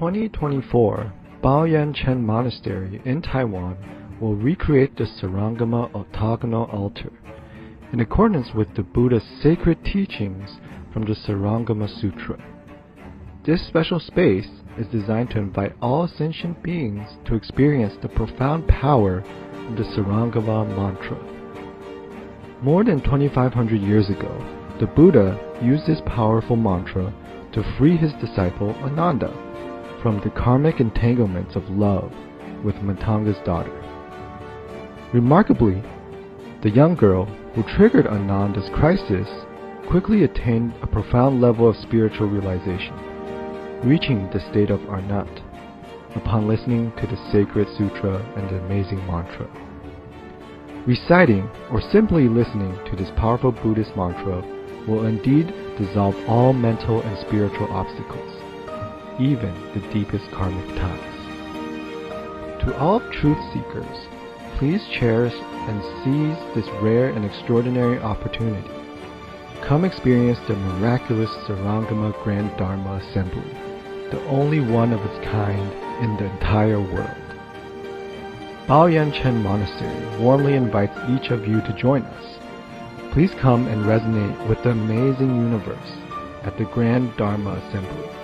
2024, Baoyan Monastery in Taiwan will recreate the Shurangama octagonal altar in accordance with the Buddha's sacred teachings from the Shurangama Sutra. This special space is designed to invite all sentient beings to experience the profound power of the Shurangama mantra. More than 2,500 years ago, the Buddha used this powerful mantra to free his disciple Ananda from the karmic entanglements of love with Matanga's daughter. Remarkably, the young girl who triggered Ananda's crisis quickly attained a profound level of spiritual realization, reaching the state of Arnat upon listening to the sacred sutra and the amazing mantra. Reciting or simply listening to this powerful Buddhist mantra will indeed dissolve all mental and spiritual obstacles, even the deepest karmic ties. To all truth seekers, please cherish and seize this rare and extraordinary opportunity. Come experience the miraculous Shurangama Grand Dharma Assembly, the only one of its kind in the entire world. Baoyan Monastery warmly invites each of you to join us. Please come and resonate with the amazing universe at the Grand Dharma Assembly.